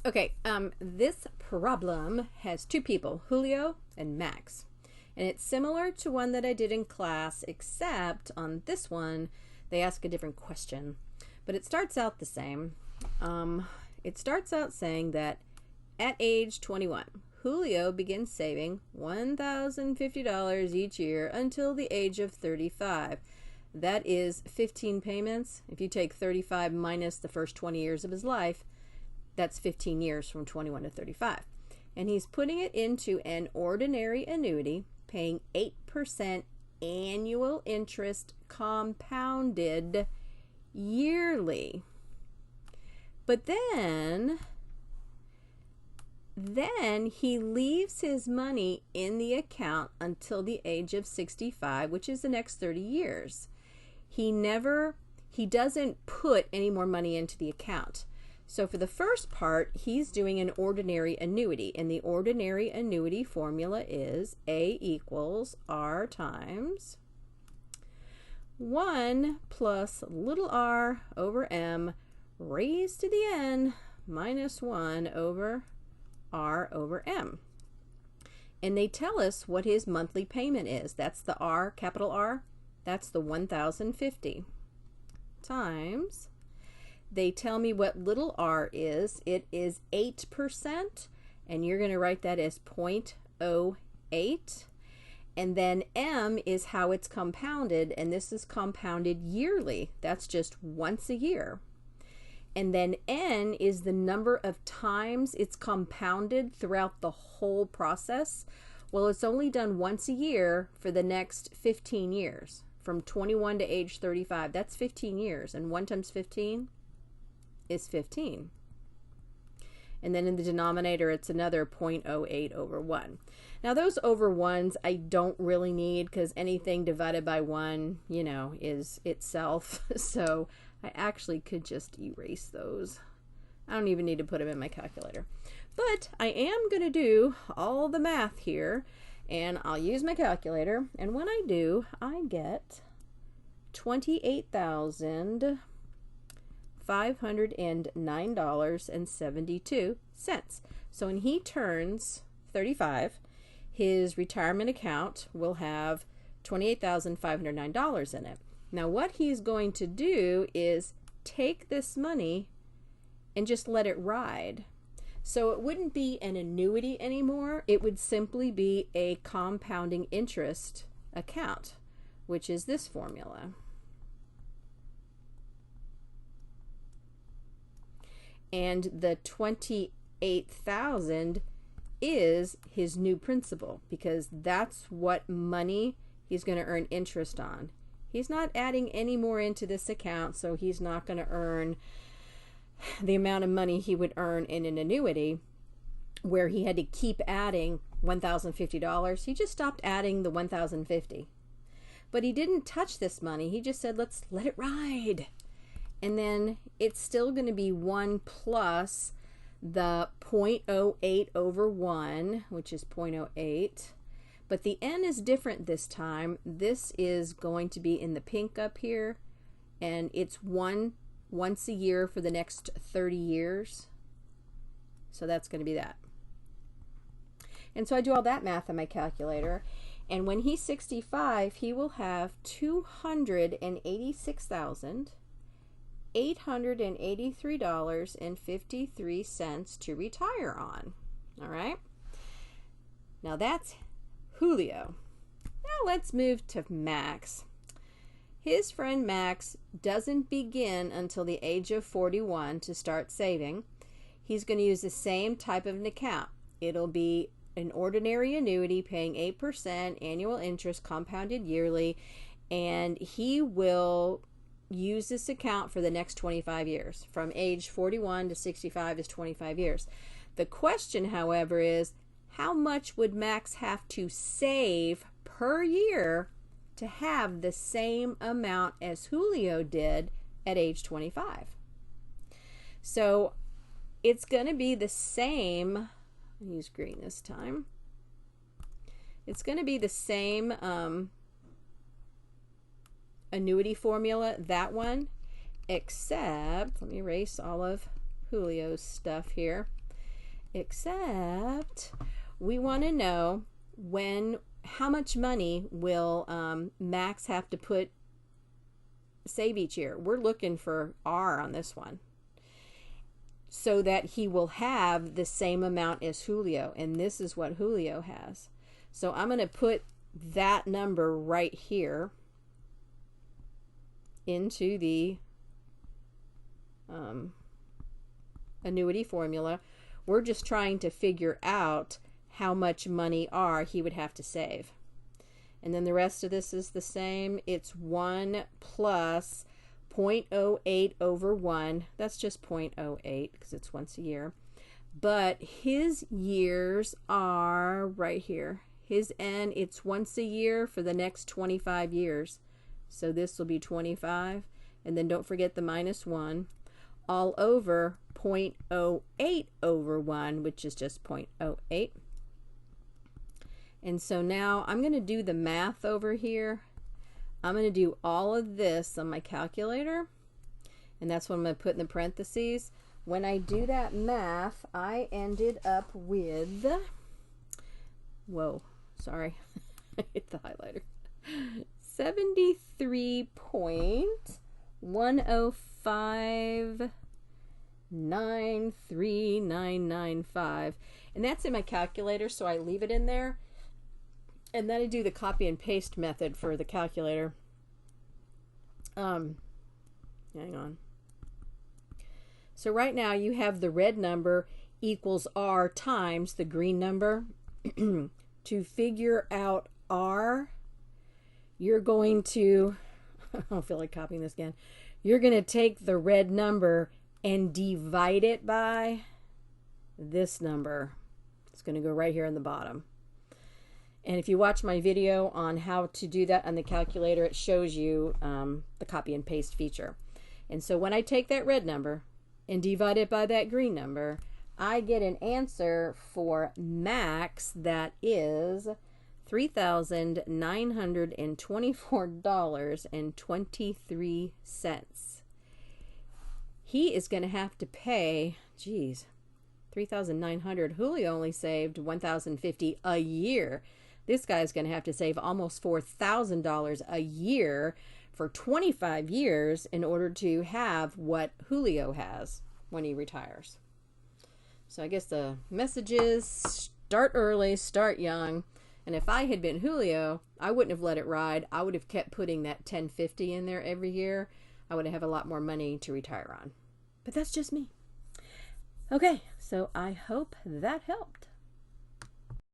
Okay, this problem has two people, Julio and Max. And it's similar to one that I did in class, except on this one, they ask a different question. But it starts out the same. It starts out saying that at age 21, Julio begins saving $1,050 each year until the age of 35. That is 15 payments. If you take 35 minus the first 20 years of his life, that's 15 years from 21 to 35. And he's putting it into an ordinary annuity, paying 8% annual interest compounded yearly. But then he leaves his money in the account until the age of 65, which is the next 30 years. He doesn't put any more money into the account. So for the first part, he's doing an ordinary annuity, and the ordinary annuity formula is A equals R times 1 plus little r over m raised to the n minus 1 over r over m. And they tell us what his monthly payment is. That's the R, capital R, that's the 1,050 times. They tell me what little r is. It is 8%, and you're going to write that as 0.08. And then m is how it's compounded, and this is compounded yearly. That's just once a year. And then n is the number of times it's compounded throughout the whole process. Well, it's only done once a year for the next 15 years, from 21 to age 35. That's 15 years, and 1 times 15 is 15. And then in the denominator, it's another 0.08 over 1. Now, those over 1s I don't really need, because anything divided by 1, you know, is itself. So I actually could just erase those. I don't even need to put them in my calculator. But I am going to do all the math here, and I'll use my calculator. And when I do, I get $28,509.72. So when he turns 35, his retirement account will have $28,509 in it. Now what he's going to do is take this money and just let it ride. So it wouldn't be an annuity anymore. It would simply be a compounding interest account, which is this formula. And the 28,000 is his new principal, because that's what money he's going to earn interest on. He's not adding any more into this account, so he's not going to earn the amount of money he would earn in an annuity where he had to keep adding $1,050. He just stopped adding the $1,050. But he didn't touch this money. He just said, let's let it ride. And then it's still going to be 1 plus the 0.08 over 1, which is 0.08. But the n is different this time. This is going to be in the pink up here, and it's once a year for the next 30 years. So that's going to be that. And so I do all that math on my calculator, and when he's 65, he will have $286,883.53 to retire on. All right. Now that's Julio. Now let's move to Max. His friend Max doesn't begin until the age of 41 to start saving. He's going to use the same type of an account. It'll be an ordinary annuity paying 8% annual interest compounded yearly, and he will use this account for the next 25 years. From age 41 to 65 is 25 years. The question, however, is how much would Max have to save per year to have the same amount as Julio did at age 25? So it's going to be the same. I'll use green this time. It's going to be the same annuity formula, that one, except, let me erase all of Julio's stuff here. except we want to know how much money will Max have to save each year. We're looking for R on this one, so that he will have the same amount as Julio, and this is what Julio has. So I'm going to put that number right here into the annuity formula. We're just trying to figure out how much money R he would have to save. And then the rest of this is the same. It's 1 plus 0.08 over 1. That's just 0.08 because it's once a year. But his years are right here. His N, it's once a year for the next 25 years. So this will be 25. And then don't forget the minus 1. All over 0.08 over 1, which is just 0.08. And so now I'm going to do the math over here. I'm going to do all of this on my calculator, and that's what I'm going to put in the parentheses. When I do that math, I ended up with, whoa, sorry, I hit the highlighter, 73.105,93995, and that's in my calculator, so I leave it in there. And then I do the copy and paste method for the calculator. Hang on. So right now you have the red number equals R times the green number. To figure out R, you're going to, I don't feel like copying this again. You're going to take the red number and divide it by this number. It's going to go right here in the bottom. And if you watch my video on how to do that on the calculator, it shows you the copy and paste feature. And so when I take that red number and divide it by that green number, I get an answer for Max that is $3,924.23. He is going to have to pay, geez, $3,900. Julio only saved $1,050 a year. This guy's going to have to save almost $4,000 a year for 25 years in order to have what Julio has when he retires. So I guess the message is start early, start young. And if I had been Julio, I wouldn't have let it ride. I would have kept putting that $10.50 in there every year. I would have a lot more money to retire on. But that's just me. Okay, so I hope that helped.